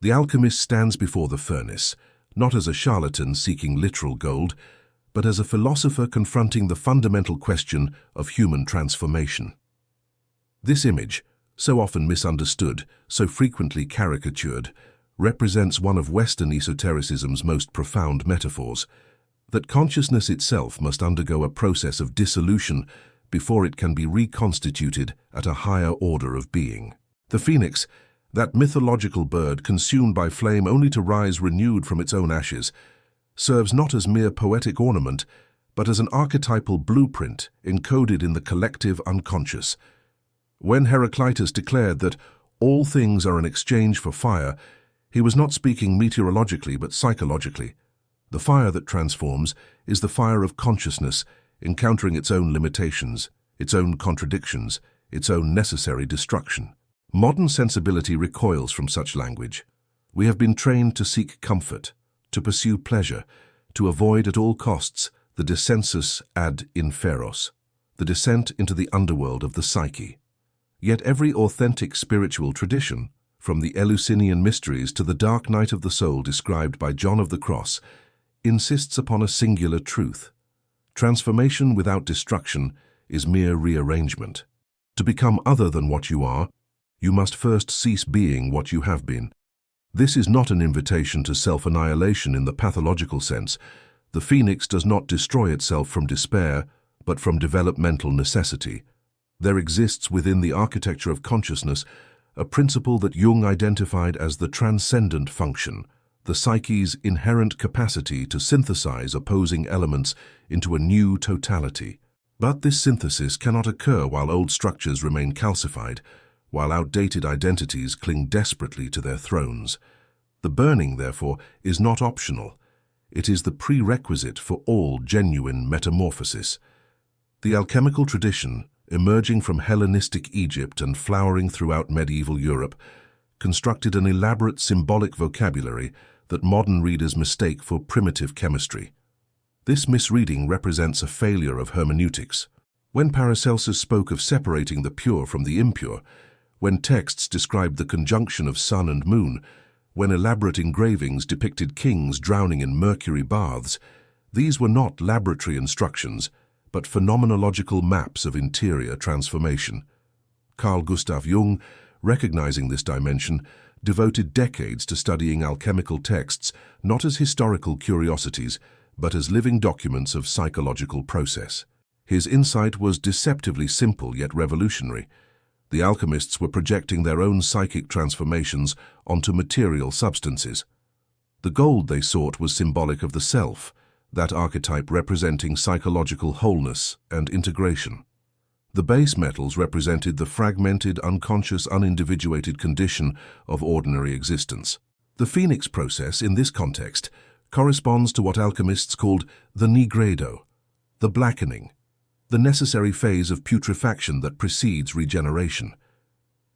The alchemist stands before the furnace, not as a charlatan seeking literal gold, but as a philosopher confronting the fundamental question of human transformation. This image, so often misunderstood, so frequently caricatured, represents one of Western esotericism's most profound metaphors, that consciousness itself must undergo a process of dissolution before it can be reconstituted at a higher order of being. The phoenix, that mythological bird consumed by flame only to rise renewed from its own ashes, serves not as mere poetic ornament, but as an archetypal blueprint encoded in the collective unconscious. When Heraclitus declared that all things are an exchange for fire, he was not speaking meteorologically but psychologically. The fire that transforms is the fire of consciousness, encountering its own limitations, its own contradictions, its own necessary destruction. Modern sensibility recoils from such language. We have been trained to seek comfort, to pursue pleasure, to avoid at all costs the descensus ad inferos, the descent into the underworld of the psyche. Yet every authentic spiritual tradition, from the Eleusinian mysteries to the dark night of the soul described by John of the Cross, insists upon a singular truth. Transformation without destruction is mere rearrangement. To become other than what you are, you must first cease being what you have been. This is not an invitation to self-annihilation in the pathological sense. The phoenix does not destroy itself from despair, but from developmental necessity. There exists within the architecture of consciousness a principle that Jung identified as the transcendent function, the psyche's inherent capacity to synthesize opposing elements into a new totality. But this synthesis cannot occur while old structures remain calcified, while outdated identities cling desperately to their thrones. The burning, therefore, is not optional. It is the prerequisite for all genuine metamorphosis. The alchemical tradition, emerging from Hellenistic Egypt and flowering throughout medieval Europe, constructed an elaborate symbolic vocabulary that modern readers mistake for primitive chemistry. This misreading represents a failure of hermeneutics. When Paracelsus spoke of separating the pure from the impure, when texts described the conjunction of sun and moon, when elaborate engravings depicted kings drowning in mercury baths, these were not laboratory instructions, but phenomenological maps of interior transformation. Carl Jung, recognizing this dimension, devoted decades to studying alchemical texts not as historical curiosities, but as living documents of psychological process. His insight was deceptively simple yet revolutionary. The alchemists were projecting their own psychic transformations onto material substances. The gold they sought was symbolic of the self, that archetype representing psychological wholeness and integration. The base metals represented the fragmented, unconscious, unindividuated condition of ordinary existence. The phoenix process, in this context, corresponds to what alchemists called the Nigredo, the blackening, the necessary phase of putrefaction that precedes regeneration.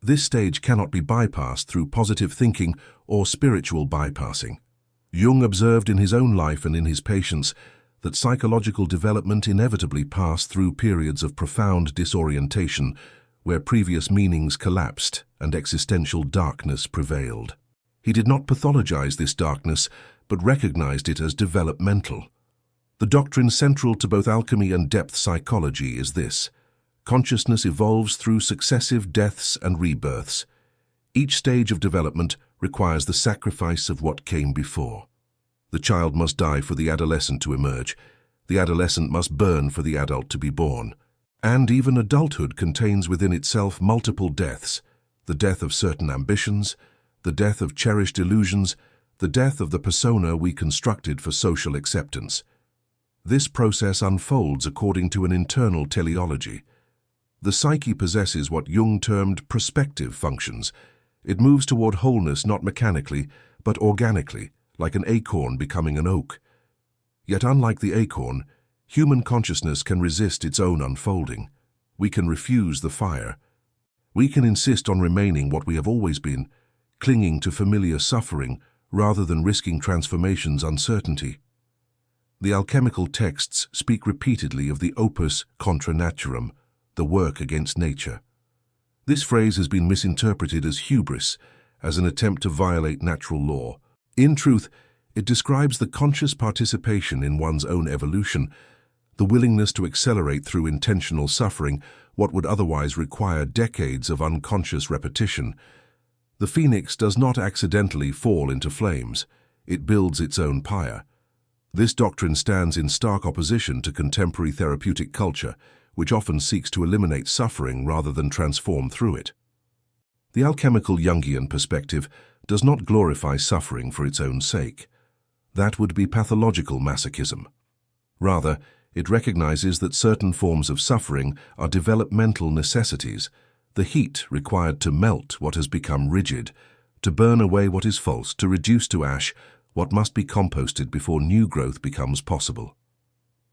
This stage cannot be bypassed through positive thinking or spiritual bypassing. Jung observed in his own life and in his patients that psychological development inevitably passed through periods of profound disorientation where previous meanings collapsed and existential darkness prevailed. He did not pathologize this darkness, but recognized it as developmental. The doctrine central to both alchemy and depth psychology is this: consciousness evolves through successive deaths and rebirths. Each stage of development requires the sacrifice of what came before. The child must die for the adolescent to emerge. The adolescent must burn for the adult to be born. And even adulthood contains within itself multiple deaths: the death of certain ambitions, the death of cherished illusions, the death of the persona we constructed for social acceptance. This process unfolds according to an internal teleology. The psyche possesses what Jung termed prospective functions. It moves toward wholeness not mechanically, but organically, like an acorn becoming an oak. Yet unlike the acorn, human consciousness can resist its own unfolding. We can refuse the fire. We can insist on remaining what we have always been, clinging to familiar suffering rather than risking transformation's uncertainty. The alchemical texts speak repeatedly of the opus contra naturam, the work against nature. This phrase has been misinterpreted as hubris, as an attempt to violate natural law. In truth, it describes the conscious participation in one's own evolution, the willingness to accelerate through intentional suffering what would otherwise require decades of unconscious repetition. The phoenix does not accidentally fall into flames. It builds its own pyre. This doctrine stands in stark opposition to contemporary therapeutic culture, which often seeks to eliminate suffering rather than transform through it. The alchemical Jungian perspective does not glorify suffering for its own sake. That would be pathological masochism. Rather, it recognizes that certain forms of suffering are developmental necessities, the heat required to melt what has become rigid, to burn away what is false, to reduce to ash what must be composted before new growth becomes possible.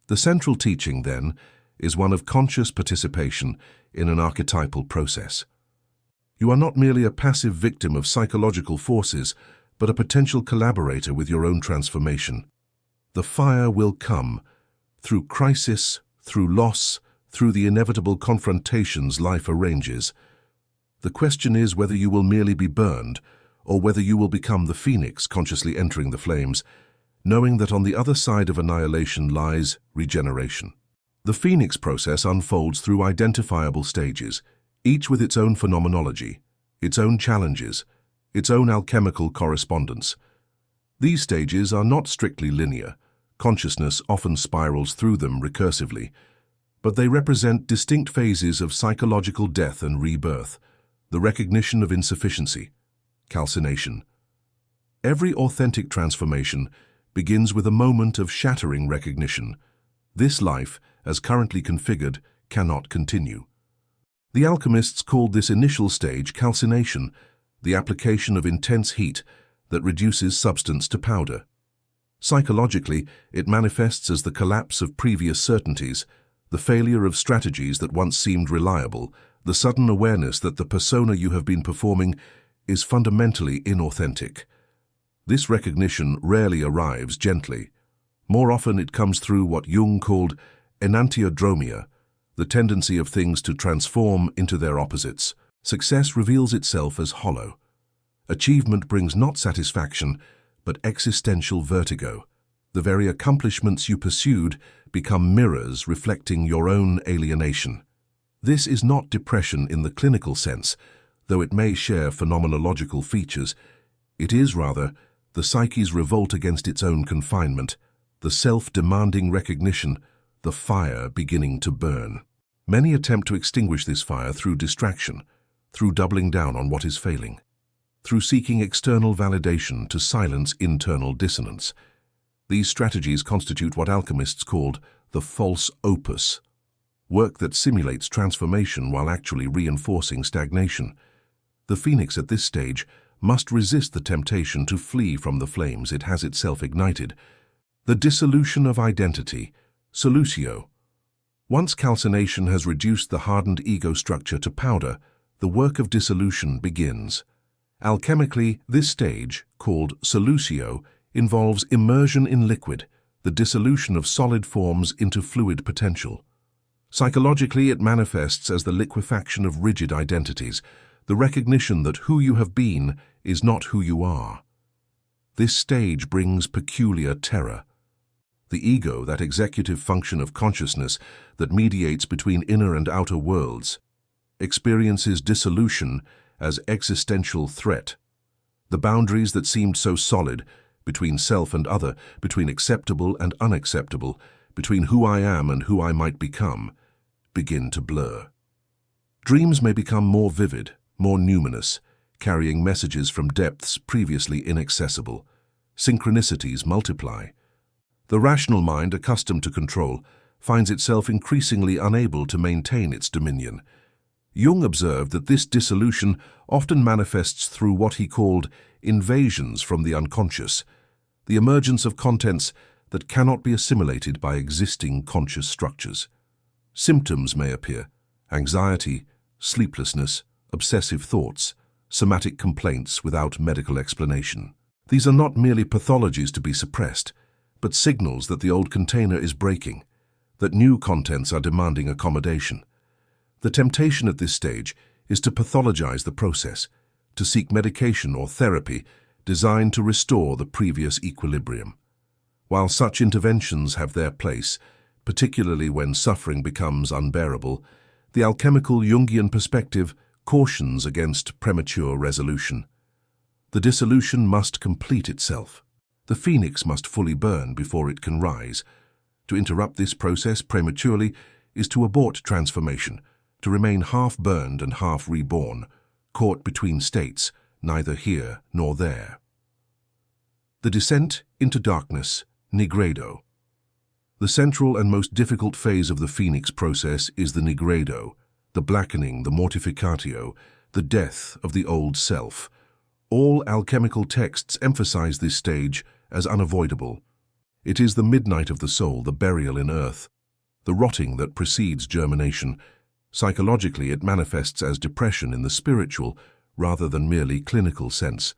The central teaching, then, is one of conscious participation in an archetypal process. You are not merely a passive victim of psychological forces, but a potential collaborator with your own transformation. The fire will come through crisis, through loss, through the inevitable confrontations life arranges. The question is whether you will merely be burned, or whether you will become the phoenix consciously entering the flames, knowing that on the other side of annihilation lies regeneration. The phoenix process unfolds through identifiable stages, each with its own phenomenology, its own challenges, its own alchemical correspondence. These stages are not strictly linear. Consciousness often spirals through them recursively, but they represent distinct phases of psychological death and rebirth, the recognition of insufficiency, calcination. Every authentic transformation begins with a moment of shattering recognition. This life, as currently configured, cannot continue. The alchemists called this initial stage calcination, the application of intense heat that reduces substance to powder. Psychologically, it manifests as the collapse of previous certainties, the failure of strategies that once seemed reliable, the sudden awareness that the persona you have been performing is fundamentally inauthentic. This recognition rarely arrives gently. More often it comes through what Jung called Enantiodromia, the tendency of things to transform into their opposites. Success reveals itself as hollow. Achievement brings not satisfaction, but existential vertigo. The very accomplishments you pursued become mirrors reflecting your own alienation. This is not depression in the clinical sense, though it may share phenomenological features. It is, rather, the psyche's revolt against its own confinement, the self-demanding recognition, the fire beginning to burn. Many attempt to extinguish this fire through distraction, through doubling down on what is failing, through seeking external validation to silence internal dissonance. These strategies constitute what alchemists called the false opus, work that simulates transformation while actually reinforcing stagnation. The phoenix at this stage must resist the temptation to flee from the flames it has itself ignited. The dissolution of identity, Solutio. Once calcination has reduced the hardened ego structure to powder, the work of dissolution begins. Alchemically, this stage, called Solutio, involves immersion in liquid, the dissolution of solid forms into fluid potential. Psychologically, it manifests as the liquefaction of rigid identities, the recognition that who you have been is not who you are. This stage brings peculiar terror. The ego, that executive function of consciousness that mediates between inner and outer worlds, experiences dissolution as existential threat. The boundaries that seemed so solid, between self and other, between acceptable and unacceptable, between who I am and who I might become, begin to blur. Dreams may become more vivid, more numinous, carrying messages from depths previously inaccessible. Synchronicities multiply. The rational mind, accustomed to control, finds itself increasingly unable to maintain its dominion. Jung observed that this dissolution often manifests through what he called invasions from the unconscious, the emergence of contents that cannot be assimilated by existing conscious structures. Symptoms may appear: anxiety, sleeplessness, obsessive thoughts, somatic complaints without medical explanation. These are not merely pathologies to be suppressed, but signals that the old container is breaking, that new contents are demanding accommodation. The temptation at this stage is to pathologize the process, to seek medication or therapy designed to restore the previous equilibrium. While such interventions have their place, particularly when suffering becomes unbearable, the alchemical Jungian perspective cautions against premature resolution. The dissolution must complete itself. The phoenix must fully burn before it can rise. To interrupt this process prematurely is to abort transformation, to remain half burned and half reborn, caught between states, neither here nor there. The descent into darkness, Nigredo. The central and most difficult phase of the phoenix process is the Nigredo, the blackening, the mortificatio, the death of the old self. All alchemical texts emphasize this stage as unavoidable. It is the midnight of the soul, the burial in earth, the rotting that precedes germination. Psychologically, it manifests as depression in the spiritual rather than merely clinical sense,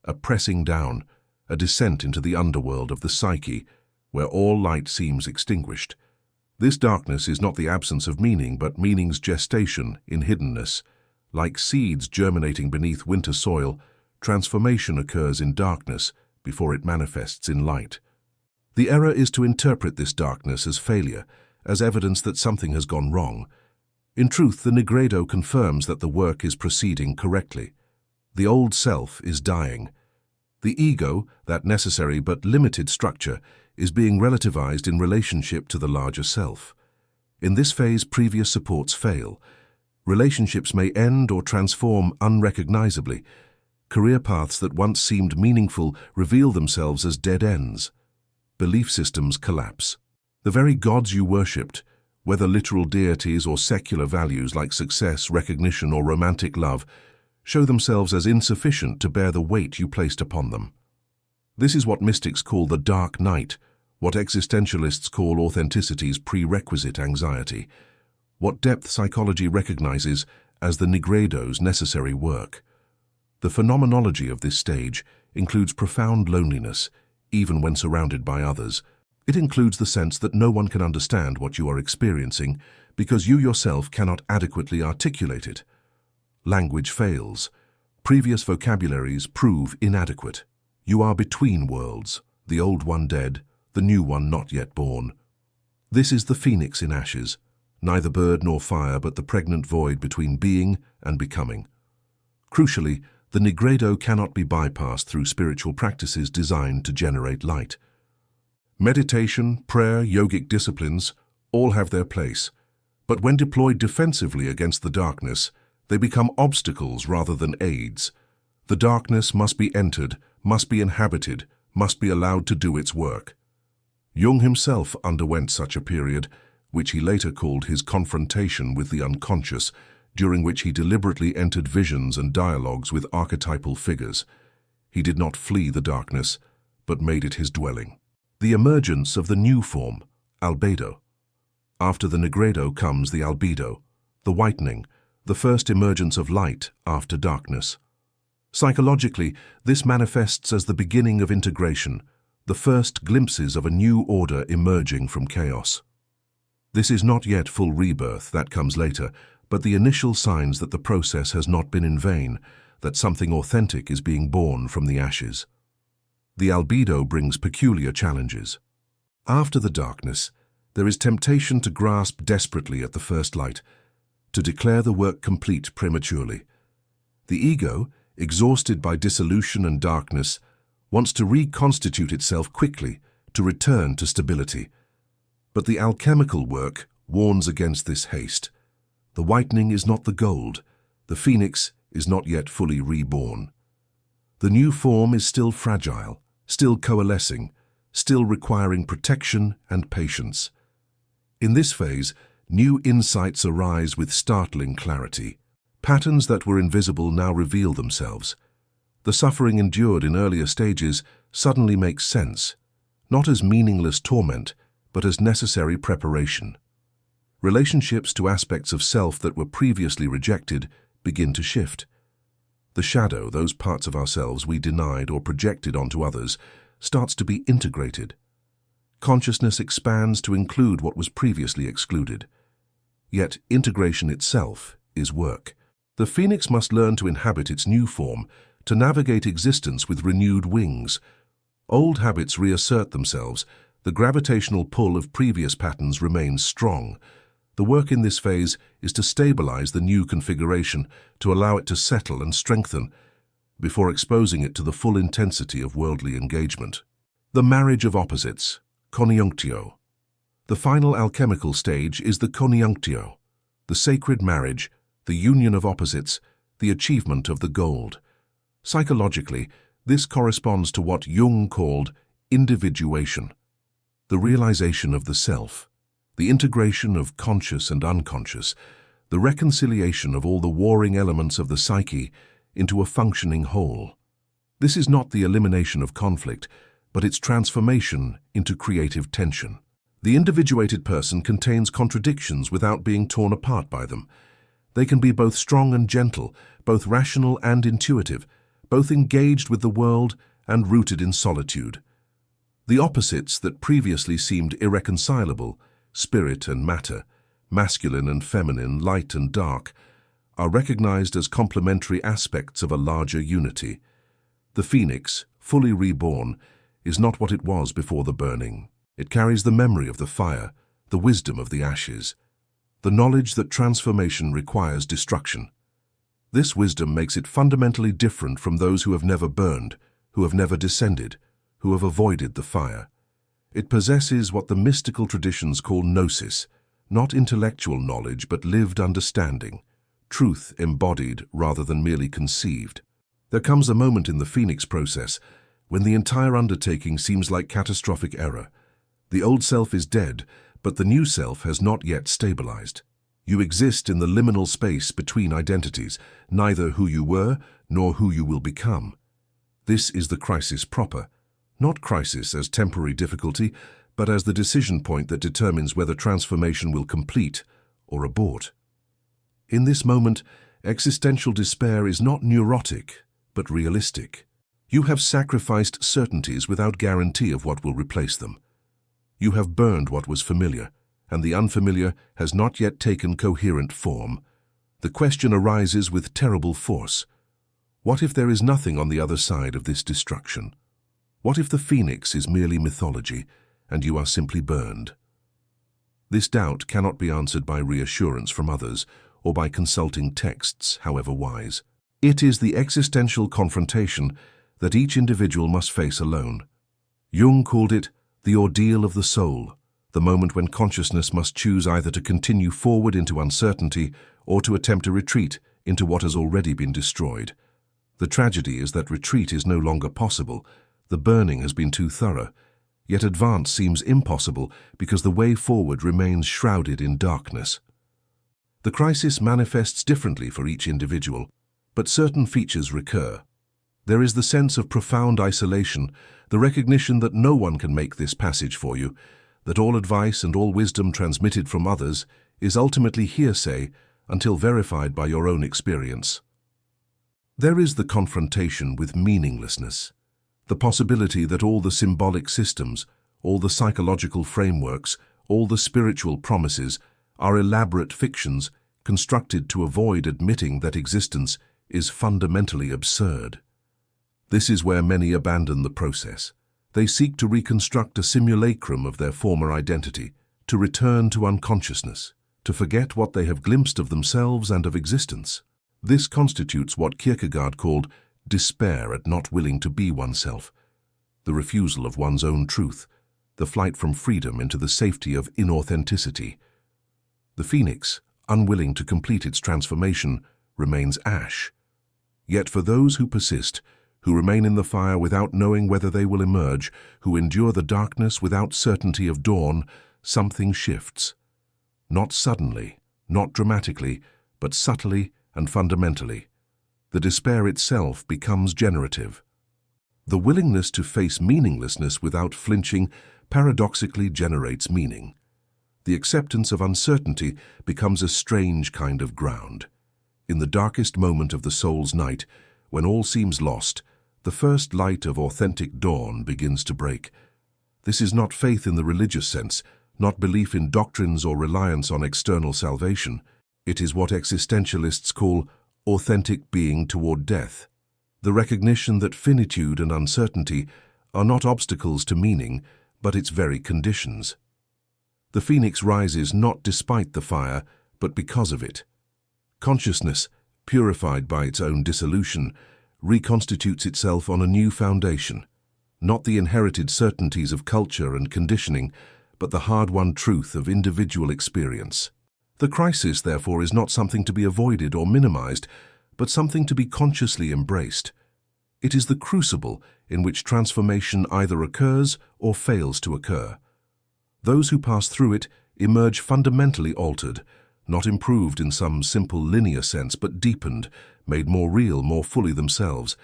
a pressing down, a descent into the underworld of the psyche, where all light seems extinguished. This darkness is not the absence of meaning, but meaning's gestation in hiddenness. Like seeds germinating beneath winter soil, transformation occurs in darkness before it manifests in light. The error is to interpret this darkness as failure, as evidence that something has gone wrong. In truth, the Nigredo confirms that the work is proceeding correctly. The old self is dying. The ego, that necessary but limited structure, is being relativized in relationship to the larger self. In this phase, previous supports fail. Relationships may end or transform unrecognizably. Career paths that once seemed meaningful reveal themselves as dead ends. Belief systems collapse. The very gods you worshipped, whether literal deities or secular values like success, recognition, or romantic love, show themselves as insufficient to bear the weight you placed upon them. This is what mystics call the dark night, what existentialists call authenticity's prerequisite anxiety, what depth psychology recognizes as the Nigredo's necessary work. The phenomenology of this stage includes profound loneliness, even when surrounded by others. It includes the sense that no one can understand what you are experiencing because you yourself cannot adequately articulate it. Language fails. Previous vocabularies prove inadequate. You are between worlds, the old one dead, the new one not yet born. This is the phoenix in ashes, neither bird nor fire but the pregnant void between being and becoming. Crucially, the Nigredo cannot be bypassed through spiritual practices designed to generate light. Meditation, prayer, yogic disciplines all have their place, but when deployed defensively against the darkness, they become obstacles rather than aids. The darkness must be entered, must be inhabited, must be allowed to do its work. Jung himself underwent such a period, which he later called his confrontation with the unconscious, during which he deliberately entered visions and dialogues with archetypal figures. He did not flee the darkness, but made it his dwelling. The emergence of the new form, Albedo. After the Nigredo comes the Albedo, the whitening, the first emergence of light after darkness. Psychologically, this manifests as the beginning of integration, the first glimpses of a new order emerging from chaos. This is not yet full rebirth, that comes later, but the initial signs that the process has not been in vain, that something authentic is being born from the ashes. The Albedo brings peculiar challenges. After the darkness, there is temptation to grasp desperately at the first light, to declare the work complete prematurely. The ego, exhausted by dissolution and darkness, wants to reconstitute itself quickly, to return to stability. But the alchemical work warns against this haste. The whitening is not the gold, the phoenix is not yet fully reborn. The new form is still fragile, still coalescing, still requiring protection and patience. In this phase, new insights arise with startling clarity. Patterns that were invisible now reveal themselves. The suffering endured in earlier stages suddenly makes sense, not as meaningless torment, but as necessary preparation. Relationships to aspects of self that were previously rejected begin to shift. The shadow, those parts of ourselves we denied or projected onto others, starts to be integrated. Consciousness expands to include what was previously excluded. Yet integration itself is work. The phoenix must learn to inhabit its new form, to navigate existence with renewed wings. Old habits reassert themselves, the gravitational pull of previous patterns remains strong. The work in this phase is to stabilize the new configuration, to allow it to settle and strengthen, before exposing it to the full intensity of worldly engagement. The marriage of opposites, Coniunctio. The final alchemical stage is the Coniunctio, the sacred marriage, the union of opposites, the achievement of the gold. Psychologically, this corresponds to what Jung called individuation, the realization of the self, the integration of conscious and unconscious, the reconciliation of all the warring elements of the psyche into a functioning whole. This is not the elimination of conflict, but its transformation into creative tension. The individuated person contains contradictions without being torn apart by them. They can be both strong and gentle, both rational and intuitive, both engaged with the world and rooted in solitude. The opposites that previously seemed irreconcilable, spirit and matter, masculine and feminine, light and dark, are recognized as complementary aspects of a larger unity. The phoenix, fully reborn, is not what it was before the burning. It carries the memory of the fire, the wisdom of the ashes, the knowledge that transformation requires destruction. This wisdom makes it fundamentally different from those who have never burned, who have never descended, who have avoided the fire. It possesses what the mystical traditions call gnosis, not intellectual knowledge but lived understanding, truth embodied rather than merely conceived. There comes a moment in the phoenix process when the entire undertaking seems like catastrophic error. The old self is dead, but the new self has not yet stabilized. You exist in the liminal space between identities, neither who you were nor who you will become. This is the crisis proper, not crisis as temporary difficulty, but as the decision point that determines whether transformation will complete or abort. In this moment, existential despair is not neurotic, but realistic. You have sacrificed certainties without guarantee of what will replace them. You have burned what was familiar, and the unfamiliar has not yet taken coherent form. The question arises with terrible force. What if there is nothing on the other side of this destruction? What if the phoenix is merely mythology, and you are simply burned? This doubt cannot be answered by reassurance from others, or by consulting texts, however wise. It is the existential confrontation that each individual must face alone. Jung called it the ordeal of the soul, the moment when consciousness must choose either to continue forward into uncertainty or to attempt a retreat into what has already been destroyed. The tragedy is that retreat is no longer possible. The burning has been too thorough, yet advance seems impossible because the way forward remains shrouded in darkness. The crisis manifests differently for each individual, but certain features recur. There is the sense of profound isolation, the recognition that no one can make this passage for you, that all advice and all wisdom transmitted from others is ultimately hearsay until verified by your own experience. There is the confrontation with meaninglessness, the possibility that all the symbolic systems, all the psychological frameworks, all the spiritual promises are elaborate fictions constructed to avoid admitting that existence is fundamentally absurd. This is where many abandon the process. They seek to reconstruct a simulacrum of their former identity, to return to unconsciousness, to forget what they have glimpsed of themselves and of existence. This constitutes what Kierkegaard called despair at not willing to be oneself, the refusal of one's own truth, the flight from freedom into the safety of inauthenticity. The phoenix, unwilling to complete its transformation, remains ash. Yet for those who persist, who remain in the fire without knowing whether they will emerge, who endure the darkness without certainty of dawn, something shifts. Not suddenly, not dramatically, but subtly and fundamentally. The despair itself becomes generative. The willingness to face meaninglessness without flinching paradoxically generates meaning. The acceptance of uncertainty becomes a strange kind of ground. In the darkest moment of the soul's night, when all seems lost, the first light of authentic dawn begins to break. This is not faith in the religious sense, not belief in doctrines or reliance on external salvation. It is what existentialists call authentic being toward death, the recognition that finitude and uncertainty are not obstacles to meaning, but its very conditions. The phoenix rises not despite the fire, but because of it. Consciousness, purified by its own dissolution, reconstitutes itself on a new foundation, not the inherited certainties of culture and conditioning, but the hard-won truth of individual experience. The crisis, therefore, is not something to be avoided or minimized, but something to be consciously embraced. It is the crucible in which transformation either occurs or fails to occur. Those who pass through it emerge fundamentally altered, not improved in some simple linear sense, but deepened, made more real, more fully themselves.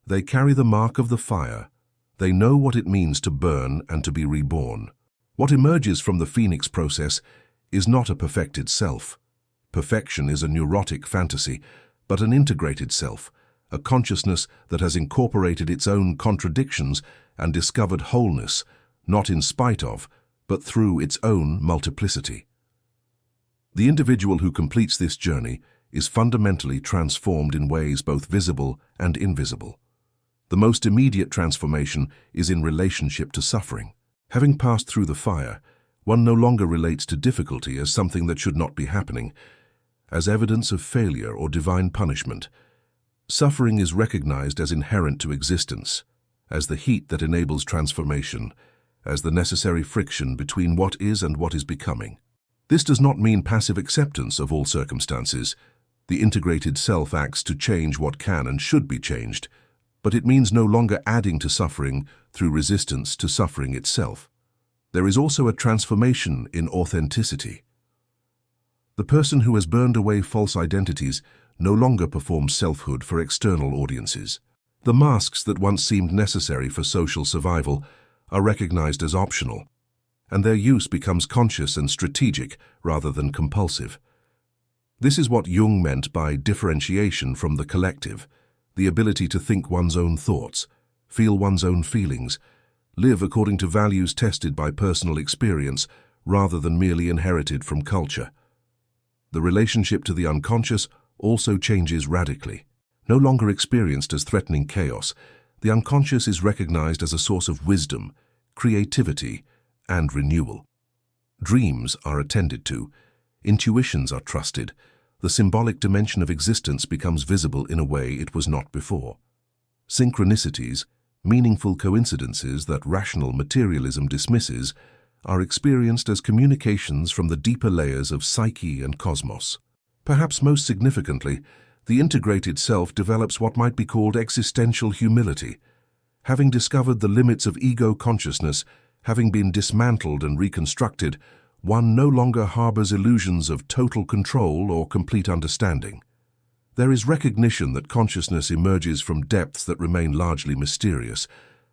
They carry the mark of the fire. They know what it means to burn and to be reborn. What emerges from the phoenix process is not a perfected self. Perfection is a neurotic fantasy, but an integrated self, a consciousness that has incorporated its own contradictions and discovered wholeness, not in spite of, but through its own multiplicity. The individual who completes this journey is fundamentally transformed in ways both visible and invisible. The most immediate transformation is in relationship to suffering. Having passed through the fire, one no longer relates to difficulty as something that should not be happening, as evidence of failure or divine punishment. Suffering is recognized as inherent to existence, as the heat that enables transformation, as the necessary friction between what is and what is becoming. This does not mean passive acceptance of all circumstances. The integrated self acts to change what can and should be changed, but it means no longer adding to suffering through resistance to suffering itself. There is also a transformation in authenticity. The person who has burned away false identities no longer performs selfhood for external audiences. The masks that once seemed necessary for social survival are recognized as optional, and their use becomes conscious and strategic rather than compulsive. This is what Jung meant by differentiation from the collective, the ability to think one's own thoughts, feel one's own feelings, live according to values tested by personal experience rather than merely inherited from culture. The relationship to the unconscious also changes radically. No longer experienced as threatening chaos, the unconscious is recognized as a source of wisdom, creativity, and renewal. Dreams are attended to, intuitions are trusted, the symbolic dimension of existence becomes visible in a way it was not before. Synchronicities, meaningful coincidences that rational materialism dismisses, are experienced as communications from the deeper layers of psyche and cosmos. Perhaps most significantly, the integrated self develops what might be called existential humility. Having discovered the limits of ego consciousness, having been dismantled and reconstructed, one no longer harbors illusions of total control or complete understanding. There is recognition that consciousness emerges from depths that remain largely mysterious,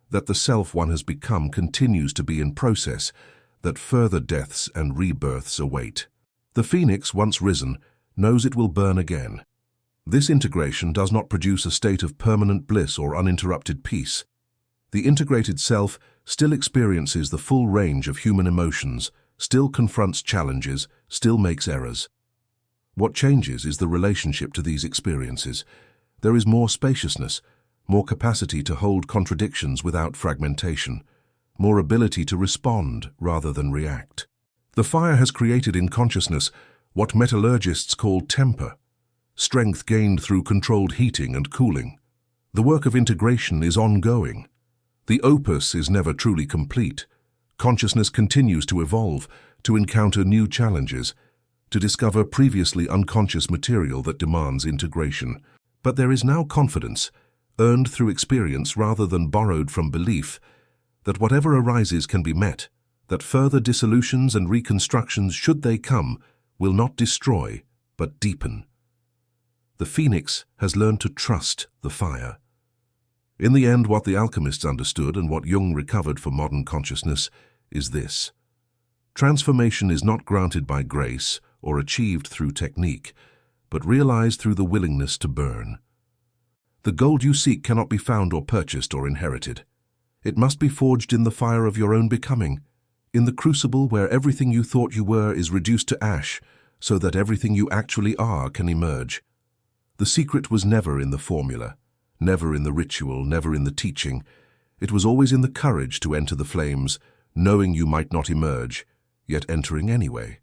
that the self one has become continues to be in process, that further deaths and rebirths await. The phoenix, once risen, knows it will burn again. This integration does not produce a state of permanent bliss or uninterrupted peace. The integrated self still experiences the full range of human emotions, still confronts challenges, still makes errors. What changes is the relationship to these experiences. There is more spaciousness, more capacity to hold contradictions without fragmentation, more ability to respond rather than react. The fire has created in consciousness what metallurgists call temper, strength gained through controlled heating and cooling. The work of integration is ongoing. The opus is never truly complete. Consciousness continues to evolve, to encounter new challenges, to discover previously unconscious material that demands integration. But there is now confidence, earned through experience rather than borrowed from belief, that whatever arises can be met, that further dissolutions and reconstructions, should they come, will not destroy, but deepen. The phoenix has learned to trust the fire. In the end, what the alchemists understood and what Jung recovered for modern consciousness is this: transformation is not granted by grace or achieved through technique, but realized through the willingness to burn. The gold you seek cannot be found or purchased or inherited. It must be forged in the fire of your own becoming, in the crucible where everything you thought you were is reduced to ash, so that everything you actually are can emerge. The secret was never in the formula, never in the ritual, never in the teaching. It was always in the courage to enter the flames, knowing you might not emerge, yet entering anyway.